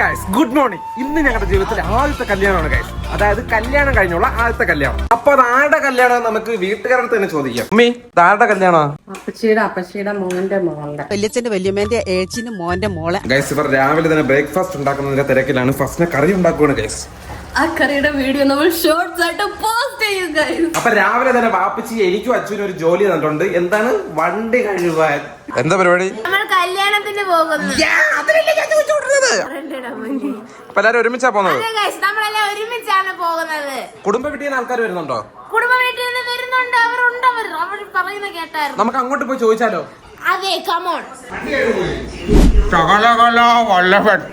Guys good morning. ഇന്ന് ഞങ്ങളുടെ ജീവിതത്തിലെ ആദ്യത്തെ കല്യാണമാണ് ഗൈസ്. അതായത് കല്യാണം കഴിഞ്ഞുള്ള ആദ്യത്തെ കല്യാണം. അപ്പൊ അത് ആരുടെ കല്യാണം നമുക്ക് വീട്ടുകാരുടെ തന്നെ ചോദിക്കാം. അമ്മേ ആരുടെ കല്യാണമാണ്? അപ്പച്ചിയുടെ മോന്റെ മോളുടെ വല്യച്ഛന്റെ വല്യമ്മേന്റെ ഏച്ചിന്റെ മോന്റെ മോളെ. ഗൈസ് ഇവർ രാവിലെ തന്നെ ബ്രേക്ക്ഫാസ്റ്റ് ഉണ്ടാക്കുന്നതിന്റെ തിരക്കിലാണ്. ഫസ്റ്റിനെ കറി ഉണ്ടാക്കുവാണ് ഗൈസ്. ആ കറിയുടെ വീഡിയോ നമ്മൾ ഷോർട്സ് ആയിട്ട് പോസ്റ്റ് ചെയ്യും ഗൈസ്. അപ്പൊ രാവിലെ തന്നെ വാപ്പച്ചി എനിക്കും അച്ഛനും ഒരു ജോലി തന്നിട്ടുണ്ട്. എന്താണ്? വണ്ടി കഴുകാൻ. എന്താ പരിപാടി? നമ്മൾ കല്യാണത്തിന് പോകുന്നു. അപ്പൊ എല്ലാരും ഒരുമിച്ചാ പോകുന്നത്? നമ്മളെല്ലാം ഒരുമിച്ചാണ് പോകുന്നത്. കുടുംബ വീട്ടിൽ നിന്ന് ആൾക്കാർ വരുന്നുണ്ടോ? കുടുംബ വീട്ടിൽ നിന്ന് വരുന്നുണ്ട്. അവർ പറയുന്ന കേട്ടായിരുന്നു. നമുക്ക് അങ്ങോട്ട് പോയി ചോദിച്ചാലോ? അതെ, കമോൺ.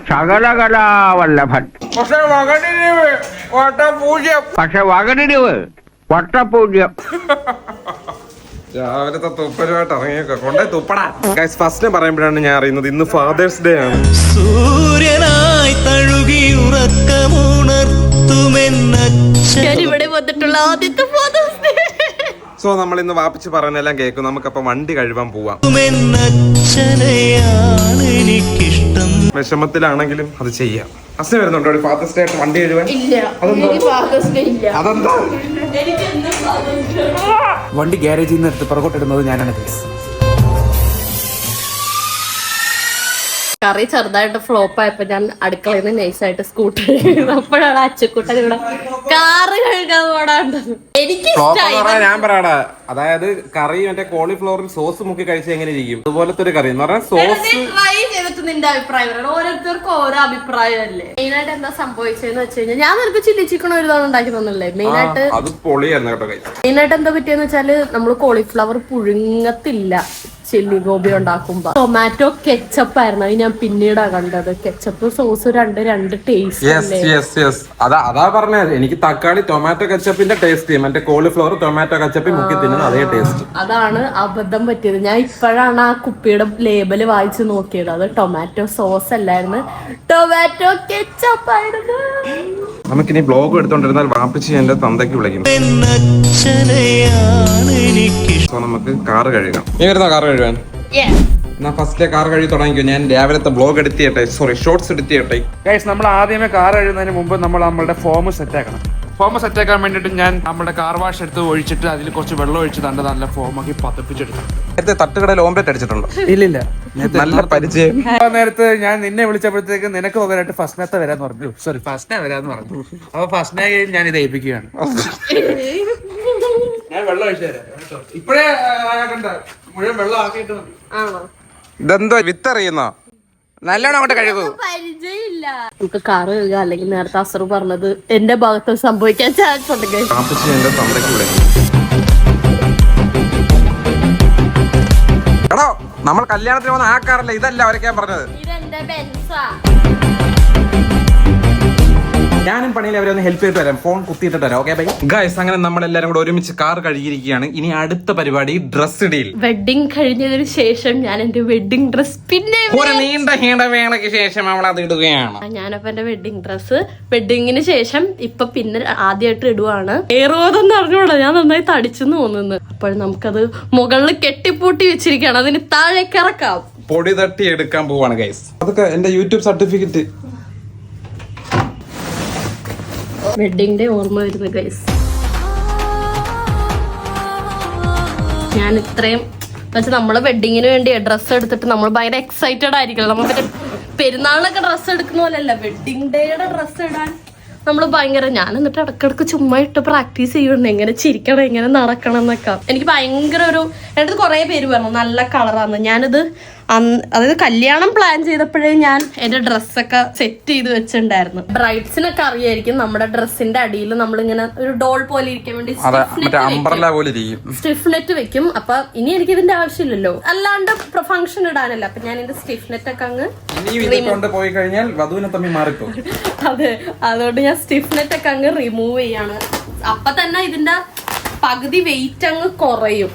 ശകലകലാവല്ലഭൻ പക്ഷെ വകനിരിവ് വട്ടപൂജ്യം. രാവിലത്തെ തുപ്പലുമായിട്ട് ഇറങ്ങിയൊക്കെ കൊണ്ടേ തുപ്പടാ. ഗൈസ് ഫസ്റ്റിനെ പറയുമ്പോഴാണ് ഞാൻ അറിയുന്നത് ഇന്ന് ഫാദേഴ്സ് ഡേ ആണ്. സൂര്യനായി തഴുകി ഇവിടെ വന്നിട്ടുള്ള ആദ്യത്തെ ഫാദേഴ്സ് ഡേ. സോ നമ്മൾ ഇന്ന് വാപ്പിച്ച് പറഞ്ഞെല്ലാം കേൾക്കും. നമുക്കപ്പൊ വണ്ടി കഴുകാൻ പോവാം. എനിക്കിഷ്ടം. വിഷമത്തിലാണെങ്കിലും അത് ചെയ്യാം. അസ്ന വരുന്നുണ്ടോ ഫാദേഴ്സ് ഡേ ആയിട്ട് വണ്ടി കഴുകാൻ? അതെന്താ? വണ്ടി ഗ്യാരേജിൽ നിന്ന് എടുത്ത് പുറകോട്ടിടുന്നത് ഞാനാണ് കേസ്. കറി ചെറുതായിട്ട് ഫ്ലോപ്പ് ആയപ്പോ ഞാൻ അടുക്കളയിൽ നിന്ന് നൈസായിട്ട് സ്കൂട്ടർ അപ്പോഴാണ് അച്ചക്കൂട്ടൻ ഇവിടെ കാറ് കഴുകാൻ പോടാണ്ടത്. എനിക്ക് ഞാൻ പറയാടാ, അതായത് കറി മറ്റേ കോളിഫ്ലവറിൽ സോസ് മുക്കി കഴിച്ചാൽ എങ്ങനെ ഇരിക്കും അതുപോലത്തെ ഒരു കറി എന്ന് പറഞ്ഞാൽ സോസ് ട്രൈ ചെയ്തിട്ട് നിന്റെ അഭിപ്രായം പറയണം. ഓരോരുത്തർക്കും ഓരോ അഭിപ്രായമല്ലേ. മെയിനായിട്ട് എന്താ സംഭവിച്ചതെന്ന് വെച്ച് കഴിഞ്ഞാൽ ഞാൻ നിനക്ക് ചില്ലി ചിക്കൻ ഒരു തവണ ഉണ്ടാക്കി തന്നല്ലേ. മെയിനായിട്ട് അത് പൊളിയായിരുന്നു കേട്ടോ. മെയിനായിട്ട് എന്താ പറ്റിയെന്ന് വെച്ചാല് നമ്മള് കോളിഫ്ലവർ പുഴുങ്ങത്തില്ല ചില്ലി ഗോബി ഉണ്ടാക്കുമ്പോ. ടൊമാറ്റോ കെച്ചപ്പ് ആയിരുന്നു. അത് ഞാൻ പിന്നീടാ കണ്ടത്. കെച്ചപ്പ് സോസ് രണ്ട് ടേസ്റ്റ്. അതാ പറഞ്ഞത്. എനിക്ക് തക്കാളി ടൊമാറ്റോ കെച്ചപ്പിന്റെ ടേസ്റ്റ് മറ്റേ കോളിഫ്ലവർ ടൊമാറ്റോ കെച്ചപ്പിൽ മുക്കി തിന്നുന്ന അതേ ടേസ്റ്റ്. അതാണ് അബദ്ധം പറ്റിയത്. ഞാൻ ഇപ്പോഴാണ് ആ കുപ്പിയുടെ ലേബല് വായിച്ചു നോക്കിയത്. അത് ടൊമാറ്റോ സോസ് അല്ലായിരുന്നു, ടൊമാറ്റോ കെച്ചപ്പ് ആയിരുന്നു. നമുക്കിനി ബ്ലോഗ് എടുത്തോണ്ടിരുന്നാൽ വാപ്പിച്ച് എന്റെ തന്തയ്ക്ക് വിളിക്കും. സോ നമുക്ക് കാറ് കഴുകാം. നീ വരുന്നോ കാറ് കഴുകാൻ? എന്നാ ഫസ്റ്റിലെ കാർ കഴുകി തുടങ്ങിക്കോ. ഞാൻ രാവിലത്തെ ബ്ലോഗ് എഡിറ്റ് ചെയ്യട്ടെ, ഷോർട്സ് എഡിറ്റ് ചെയ്യട്ടെ. ഗൈസ് നമ്മൾ ആദ്യമേ കാർ കഴുകുന്നതിന് മുമ്പ് നമ്മൾ നമ്മുടെ ഫോം സെറ്റ് ആക്കണം. ഫോം സെറ്റ് ആക്കാൻ വേണ്ടിയിട്ട് ഞാൻ നമ്മുടെ കാർ വാഷ് എടുത്ത് ഒഴിച്ചിട്ട് അതിൽ കുറച്ച് വെള്ളം ഒഴിച്ച് നല്ല ഫോമാക്കി പതപ്പിച്ചെടുത്തു. നേരത്തെ തട്ടുകടയിൽ ഓംലെറ്റ് അടിച്ചിട്ടുണ്ടോ? ഇല്ലില്ല, നല്ല പരിചയം. നേരത്തെ ഞാൻ നിന്നെ വിളിച്ചപ്പോഴത്തേക്ക് നിനക്ക് പകരമായിട്ട് ഫസ്റ്റിനത്തെ വരാന്ന് പറഞ്ഞു. സോറി, ഫസ്റ്റിനെ വരാന്ന് പറഞ്ഞു. അപ്പൊ ഫസ്റ്റിനെ ഞാൻ ഇത് ഏൽപ്പിക്കുകയാണ്. ഞാൻ വെള്ളം ഒഴിച്ചു തരാം. ഇപ്പഴേ മുഴുവൻ വെള്ളം ആക്കിയിട്ട് മതി. ഇതെന്തോ വിത്തറിയുന്നോ? നല്ലോണം അങ്ങോട്ട് കഴുകൂ. പരിചയമില്ല. നമുക്ക് കാറ് കഴുകാം. അല്ലെങ്കിൽ നേരത്തെ അസറ് പറഞ്ഞത് എന്റെ ഭാഗത്ത് സംഭവിക്കാൻ ചാൻസ് ഉണ്ട്. എടോ, നമ്മൾ കല്യാണത്തിന് വന്ന ആ കാറല്ല, ഇതല്ല വരയ്ക്കാൻ പറഞ്ഞത്. ഇതെന്റെ ബെൻസാ. ഞാനും പണിയിൽ അവരെ ഒന്ന് ഹെൽപ്പ് ചെയ്തിട്ട് വരാം. ഫോൺ കുത്തിയിട്ട് വരാം. Okay bye. ഗൈസ് അങ്ങനെ നമ്മളെല്ലാരും കൂടെ ഒരുമിച്ച് കാർ കഴുകിയിരിക്കുകയാണ്. ഇനി അടുത്ത പരിപാടി ഡ്രസ് ഡീൽ. വെഡിങ് കഴിഞ്ഞതിന് ശേഷം ഞാൻ എന്റെ വെഡിങ് ഡ്രസ് പിന്നെ ഒരു നീണ്ട വേളയ്ക്ക് ശേഷം അവൾ അത് ഇടുകയാണ്. ഞാനപ്പോ എന്റെ വെഡിങ് ഡ്രസ് വെഡിങ്ങിന് ശേഷം ഇപ്പൊ പിന്നെ ആദ്യമായിട്ട് ഇടുവാണ്. ഏറുവതെന്ന് അറിഞ്ഞൂടാ, ഞാൻ നന്നായി തടിച്ചെന്ന് തോന്നുന്നു. അപ്പോൾ നമുക്കത് മുകളിൽ കെട്ടിപ്പൂട്ടി വെച്ചിരിക്കുകയാണ്. അതിന് താഴേക്ക് ഇറക്കാം. പൊടി തട്ടി എടുക്കാൻ പോവാണ് ഗൈസ്. അതൊക്കെ എന്റെ യൂട്യൂബ് സർട്ടിഫിക്കറ്റ്. വെഡിങ് ഡേ ഓർമ്മ വരുന്നു ഗൈസ്. ഞാൻ ഇത്രയും വെച്ചാൽ നമ്മള് വെഡിങ്ങിന് വേണ്ടി ഡ്രസ്സ് എടുത്തിട്ട് നമ്മൾ ഭയങ്കര എക്സൈറ്റഡ് ആയിരിക്കണം. നമ്മൾ മറ്റേ പെരുന്നാളിനൊക്കെ ഡ്രസ്സ് എടുക്കുന്ന പോലെയല്ല, വെഡിങ് ഡേയുടെ ഡ്രസ്സ് ഇടാൻ നമ്മൾ ഭയങ്കര. ഞാൻ എന്നിട്ട് ഇടക്കിടക്ക് ചുമ്മാ ഇട്ട് പ്രാക്ടീസ് ചെയ്യുന്നുണ്ട് എങ്ങനെ ചിരിക്കണം, എങ്ങനെ നടക്കണം എന്നൊക്കെ. എനിക്ക് ഭയങ്കര എൻ്റെ അടുത്ത് കുറേ പേര് പറഞ്ഞു നല്ല കളറാന്ന്. ഞാനിത് അതായത് കല്യാണം പ്ലാൻ ചെയ്തപ്പോഴേ ഞാൻ എന്റെ ഡ്രസ്സൊക്കെ സെറ്റ് ചെയ്ത് വെച്ചിട്ടുണ്ടായിരുന്നു. ബ്രൈഡ്സിനൊക്കെ അറിയായിരിക്കും നമ്മുടെ ഡ്രസ്സിന്റെ അടിയിൽ നമ്മളിങ്ങനെ ഒരു ഡോൾ പോലെ ഇരിക്കാൻ വേണ്ടി സ്റ്റിഫ് നെറ്റ് വെക്കും. അപ്പൊ ഇനി എനിക്ക് ഇതിന്റെ ആവശ്യമില്ലല്ലോ, അല്ലാണ്ട് ഫംഗ്ഷൻ ഇടാനല്ല. അപ്പൊ ഞാൻ എന്റെ സ്റ്റിഫ് നെറ്റ് ഒക്കെ അങ്ങ് പോയി കഴിഞ്ഞാൽ വധുവിനെ തമ്മിൽ മാറിപ്പോ. അതെ, അതുകൊണ്ട് ഞാൻ സ്റ്റിഫ് നെറ്റ് ഒക്കെ അങ്ങ് റിമൂവ് ചെയ്യാണ്. അപ്പൊ തന്നെ ഇതിന്റെ പകുതി വെയിറ്റ് അങ്ങ് കുറയും.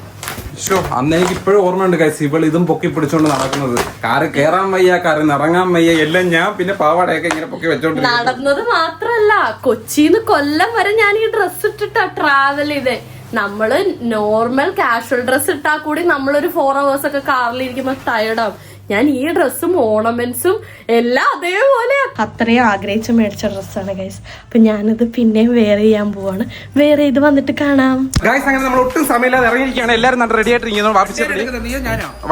അന്ന് എനിക്ക് ഇപ്പോഴും ഓർമ്മയുണ്ട് ഗൈസ്, ഇവൾ ഇതും പൊക്കി പിടിച്ചോണ്ട് നടക്കുന്നത്. കാറ് കേറാൻ വയ്യ, കാറിൽ ഇറങ്ങാൻ വയ്യ, എല്ലാം ഞാൻ പിന്നെ പാവാടയൊക്കെ ഇങ്ങനെ പൊക്കി വെച്ചോണ്ട് നടന്നത് മാത്രല്ല, കൊച്ചിന്ന് കൊല്ലം വരെ ഞാൻ ഈ ഡ്രസ് ഇട്ടിട്ടാ ട്രാവൽ ചെയ്തേ. നമ്മള് നോർമൽ കാഷ്വൽ ഡ്രസ് ഇട്ടാൽ കൂടി നമ്മളൊരു 4 hours ഒക്കെ കാറിലിരിക്കുമ്പോ ടയർഡാവും. ഞാൻ ഈ ഡ്രസ്സും ഓർണമെന്റ്സും എല്ലാം അതേപോലെ അത്രയും ആഗ്രഹിച്ച് മേടിച്ച ഡ്രസ്സാണ് ഗൈസ്. അപ്പൊ ഞാനിത് പിന്നെയും വെയർ ചെയ്യാൻ പോവാണ്. വെയർ ചെയ്ത് വന്നിട്ട് കാണാം. ഗൈസ് അങ്ങനെ നമ്മൾ ഒട്ടും സമയമില്ലാതെ ഇറങ്ങിയിരിക്കുകയാണ്. എല്ലാവരും നല്ല റെഡി ആയിട്ടിരിക്കുന്നു. വാപ്പിച്ച് റെഡി.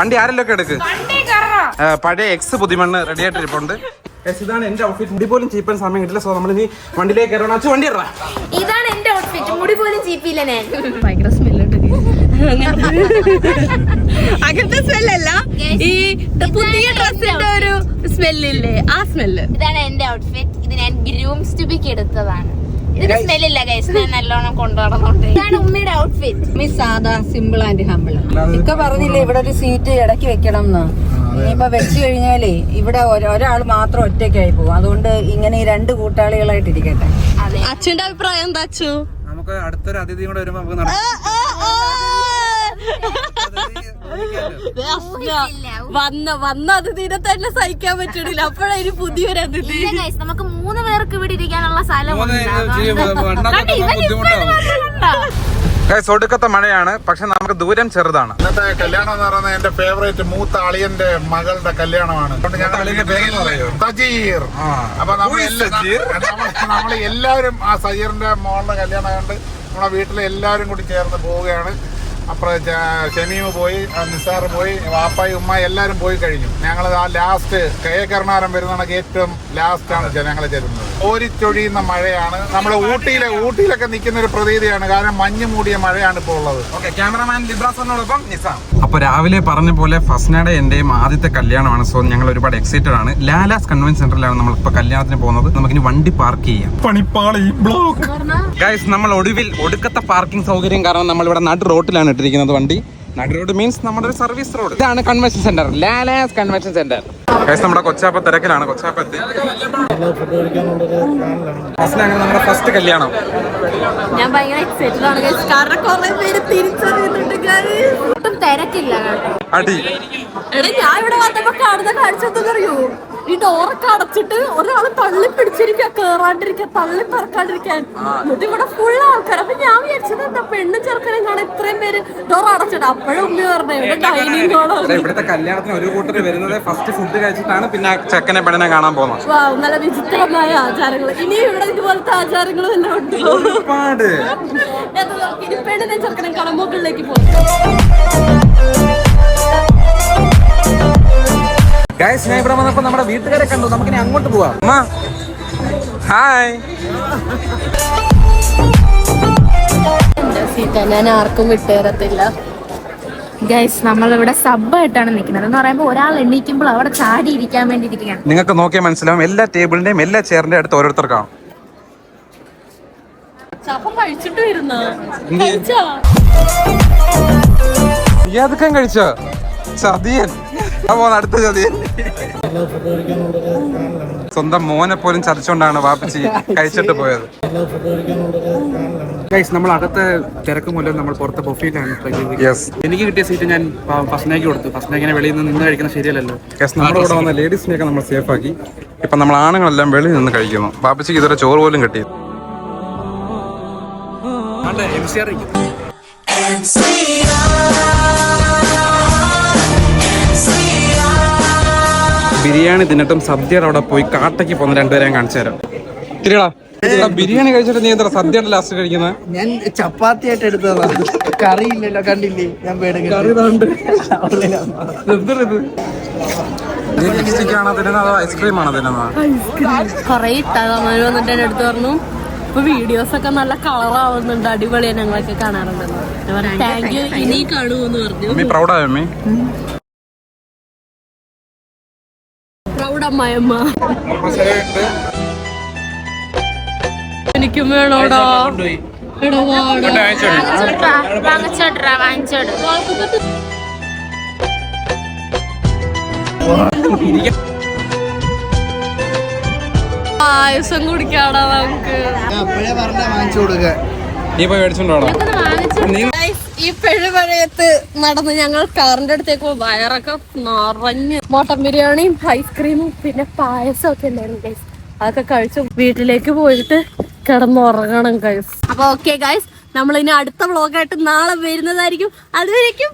വണ്ടി ആരെല്ലാം എടുക്ക്. പഴയ എക്സ് പുതിമണ്ണ് റെഡി ആയിട്ടിരിപ്പുണ്ട്. ഇതാണ് എന്റെ ഔട്ട്ഫിറ്റ്. മുടി പോലും ചീപ്പാൻ സമയം കിട്ടില്ല. സോ നമ്മൾ ഇനി വണ്ടിയിലേക്ക് കയറണം. അച്ഛൻ വണ്ടി ഇറ. ഇതാണ് എന്റെ ഔട്ട്ഫിറ്റ്. മുടി പോലും ചീപ്പില്ല ഞാൻ. ഭയങ്കര സ്മെല്ലുണ്ട്. അങ്ങനത്തെ സ്മെല്ലല്ല, ഈ പുതിയ ഡ്രസ്സിന്റെ ഒരു സ്മെല്ലില്ലേ, ആ സ്മെല്ല്. ഇതാണ് എന്റെ ഔട്ട്ഫിറ്റ്. ഇത് ഞാൻ ഗ്രൂംസ് ടു ബിക്ക് എടുത്തതാണ്. ഇതിന് സ്മെല്ലില്ല ഗൈസ്, ഞാൻ നല്ലോണം കൊണ്ടുനടന്നുണ്ട്. ഇതാണ് ഉമ്മയുടെ ഔട്ട്ഫിറ്റ്. സാധാ സിമ്പിൾ ആൻഡ് ഹമ്പിൾ. ഇക്ക പറഞ്ഞില്ലേ ഇവിടെ ഒരു സീറ്റ് ഇടയ്ക്ക് വെക്കണം എന്ന്. ഇനിയിപ്പോ വെച്ച് കഴിഞ്ഞാലേ ഇവിടെ ഒരാൾ മാത്രം ഒറ്റയ്ക്കായി പോകും. അതുകൊണ്ട് ഇങ്ങനെ ഈ 2 കൂട്ടാളികളായിട്ടിരിക്കട്ടെ. അച്ഛന്റെ അഭിപ്രായം എന്താ അച്ചു? നമുക്ക് അടുത്തൊരു അതിഥി കൂടെ വരുമ്പോ നമുക്ക് വന്ന അതിഥിനെ തന്നെ സഹിക്കാൻ പറ്റണില്ല. അപ്പോഴതിന് പുതിയൊരു അതിഥി. നമുക്ക് 3 പേർക്ക് ഇവിടെ ഇരിക്കാനുള്ള സ്ഥലം ഒടുക്കത്തെ മഴയാണ്, പക്ഷെ നമുക്ക് ദൂരം ചെറുതാണ്. ഇന്നത്തെ കല്യാണം എന്ന് പറയുന്നത് എന്റെ ഫേവറേറ്റ് മൂത്ത അളിയന്റെ മകളുടെ കല്യാണമാണ്. സജീർ. അപ്പൊ നമ്മൾ എല്ലാവരും ആ സജീറിന്റെ മോളുടെ കല്യാണം കണ്ട് നമ്മളെ വീട്ടിലെ എല്ലാവരും കൂടി ചേർന്ന് പോവുകയാണ്. അപ്പുറം ഷമീമ് പോയി, നിസാർ പോയി, വാപ്പായി ഉമ്മ എല്ലാവരും പോയി കഴിഞ്ഞു. ഞങ്ങൾ ആ ലാസ്റ്റ് കർണാരം വരുന്ന ഏറ്റവും ലാസ്റ്റ് ആണ് ജനങ്ങളെ ചെല്ലുന്നത്. ഓരിച്ചൊഴിയുന്ന മഴയാണ്. നമ്മൾ ഊട്ടിയിലൊക്കെ നിൽക്കുന്ന ഒരു പ്രതീതിയാണ്. കാരണം മഞ്ഞ് മൂടിയ മഴയാണ് ഇപ്പോൾ ഉള്ളത്. ക്യാമറമാൻ ലിബ്രാസോടൊപ്പം നിസാം. അപ്പൊ രാവിലെ പറഞ്ഞ പോലെ ഫസ്നയുടെ എന്റെയും ആദ്യത്തെ കല്യാണമാണ്. സോ ഞങ്ങൾ ഒരുപാട് എക്സൈറ്റഡ് ആണ്. ലാലാസ് കൺവെൻഷൻ സെന്ററിലാണ് നമ്മൾ ഇപ്പൊ കല്യാണത്തിന് പോകുന്നത്. നമുക്കിനി വണ്ടി പാർക്ക് ചെയ്യാം. പണിപ്പാളി ബ്ലോക്ക്. ഗൈസ് നമ്മൾ ഒടുക്കത്തെ പാർക്കിംഗ് സൗകര്യം കാരണം നമ്മൾ ഇവിടെ നടു റോട്ടിലാണ് ഇട്ടിരിക്കുന്നത് വണ്ടി. നടു റോഡ് മീൻസ് നമ്മുടെ ഒരു സർവീസ് റോഡ്. ഇതാണ് convention centre, Lala's convention centre. Guys നമ്മുടെ കൊച്ചാപ്പ തിരക്കിലാണ്. കൊച്ചാപ്പത്തി നമ്മുടെ ഫസ്റ്റ് കല്യാണം. ഞാൻ ഭയങ്കര എക്സൈറ്റഡ് ആണ് ഗൈസ്. കാരണം കുറെ പേര് തിരിച്ചറിയുന്നുണ്ട് ഗൈസ്. ഒട്ടും തിരക്കില്ല അടി. എടാ ഞാൻ ഇവിടെ വന്നപ്പോ കാണുന്ന കാഴ്ച എന്താണെന്നറിയോ? ഈ ഡോറൊക്കെ അടച്ചിട്ട് ഒരാള് തള്ളി പിടിച്ചിരിക്കുക, കേറാണ്ടിരിക്കുക, തള്ളി പറക്കാണ്ടിരിക്കാൻ. എന്നിട്ട് ഇവിടെ ഫുൾ ആൾക്കാർ. അപ്പൊ ഞാൻ വിചാരിച്ചത് എന്താ പെണ്ണും ചെറുക്കനും കാണാൻ ഇത്രയും പേര് ഡോർ അടച്ചിട്ട്. അപ്പോഴും ഉമ്മ പറഞ്ഞേ ഇവിടെ ഡൈനിങ് ഹാളാണ്. ഇവിടുത്തെ കല്യാണത്തിന് ഒരു കൂട്ടർ വരുന്നത് ഫസ്റ്റ് ഫുഡ് കഴിച്ചിട്ടാണ് പിന്നെ ചെക്കനെ പെണ്ണിനെ കാണാൻ പോകുന്നത്. നല്ല വിചിത്രമായ ആചാരങ്ങൾ. ഇനി ഇവിടെ ഇതുപോലത്തെ ആചാരങ്ങളും എല്ലാം ഉണ്ട്. ഒരുപാട്. ഇനി പെണ്ണിനെ ചെറുക്കനെ കാണാൻ മുകളിലേക്ക് പോകും. ഗൈസ് ഞാൻ ഇവിടെ വന്നപ്പോ നമ്മുടെ വീട്ടുകാരെ കണ്ടു. നമുക്കിനി അങ്ങോട്ട് പോവാം. ഹായ്. ഞാൻ ആർക്കും വിട്ടുതരത്തില്ല ഗൈസ്. നമ്മളിവിടെ സബ് ആയിട്ടാണ് നിൽക്കുന്നത്. എന്ന് പറയുമ്പോൾ ഒരാൾ എണ്ണീക്കുമ്പോൾ അവിടെ ചാടി ഇരിക്കാൻ വേണ്ടി ഇരിക്കുകയാണ്. നിങ്ങൾക്ക് നോക്കിയാൽ മനസ്സിലാവും എല്ലാ ടേബിളിന്റെയും എല്ലാ ചെയറിന്റെ അടുത്ത് ഓരോരുത്തർക്കാണ്. ചപ്പം കഴിച്ചിട്ട് വരുന്ന ഏതൊക്കെ കഴിച്ചോ? ചതിയൻ. അടുത്ത ചതിയൻ. സ്വന്തം മോനെ പോലും ചതിച്ചോണ്ടാണ് വാപ്പിച്ചി കഴിച്ചിട്ട് പോയത്. ഗൈസ് നമ്മൾ അകത്തെ തിരക്ക് മൂലം നമ്മൾ പുറത്തെ ബൊഫയിലാണ്. എനിക്ക് കിട്ടിയ സീറ്റ് ഞാൻ ഫസ്നയ്ക്ക് കൊടുത്തു. ഫസ്നയ്ക്കിനെ വെളിയിൽ നിന്ന് കഴിക്കുന്നത് ശരിയല്ലല്ലോ. നമ്മുടെ കൂടെ വന്ന ലേഡീസിനെയൊക്കെ നമ്മൾ സേഫ് ആക്കി. ഇപ്പൊ നമ്മൾ ആണുങ്ങളെല്ലാം വെളിയിൽ നിന്ന് കഴിക്കുന്നു. വാപ്പിച്ചിക്ക് ഇതുവരെ ചോറ് പോലും കിട്ടി. ബിരിയാണി തിന്നിട്ടും സദ്യയുടെ അവിടെ പോയി കാട്ടയ്ക്ക് പോന്ന രണ്ടുപേരെയും കാണിച്ചു തരാം. തിരിയടാ, ബിരിയാണി കഴിച്ചിട്ട് നീ എന്താ സദ്യയുടെ ലാസ്റ്റ് കഴിക്കുന്നത്? ഞാൻ ചപ്പാത്തി ആയിട്ട് എടുത്തതാ. കറിയില്ലല്ലോ, കണ്ടില്ലേ? ഞാൻ ഐസ്ക്രീം ആണോ തിന്നുന്നത്? കൊറേ ഇട്ടാമാര് വന്നിട്ട് എന്റെ അടുത്ത് പറഞ്ഞു ഇപ്പൊ വീഡിയോസ് ഒക്കെ നല്ല കളറാവുന്നുണ്ട്, അടിപൊളിയാണ്, ഞങ്ങളൊക്കെ കാണാറുണ്ടെന്ന്. താങ്ക് യു, ഇനി കാണുമെന്ന് പറഞ്ഞു. പ്രൗഡായോ അമ്മേ? പ്രൗഡ് അമ്മായിയമ്മ. എനിക്കും വേണോടാ. പായസം കുടിക്കാടാ നമുക്ക്. അപ്പോഴേ പറഞ്ഞ വാങ്ങിച്ചു കൊടുക്ക. നീ പോയി മേടിച്ചോണ്ടോടാ. ഈ പെഴുമഴയത്ത് നടന്ന് ഞങ്ങൾ കാറിന്റെ അടുത്തേക്ക് വയറൊക്കെ നിറഞ്ഞ് മട്ടൻ ബിരിയാണിയും ഐസ്ക്രീമും പിന്നെ പായസം ഒക്കെ ഉണ്ടായിരുന്നു ഗൈസ്. അതൊക്കെ കഴിച്ചു വീട്ടിലേക്ക് പോയിട്ട് കിടന്നുറങ്ങണം ഗൈസ്. അപ്പൊ ഓക്കെ ഗൈസ്, നമ്മൾ ഇനി അടുത്ത വ്ളോഗായിട്ട് നാളെ വരുന്നതായിരിക്കും. അതുവരേക്കും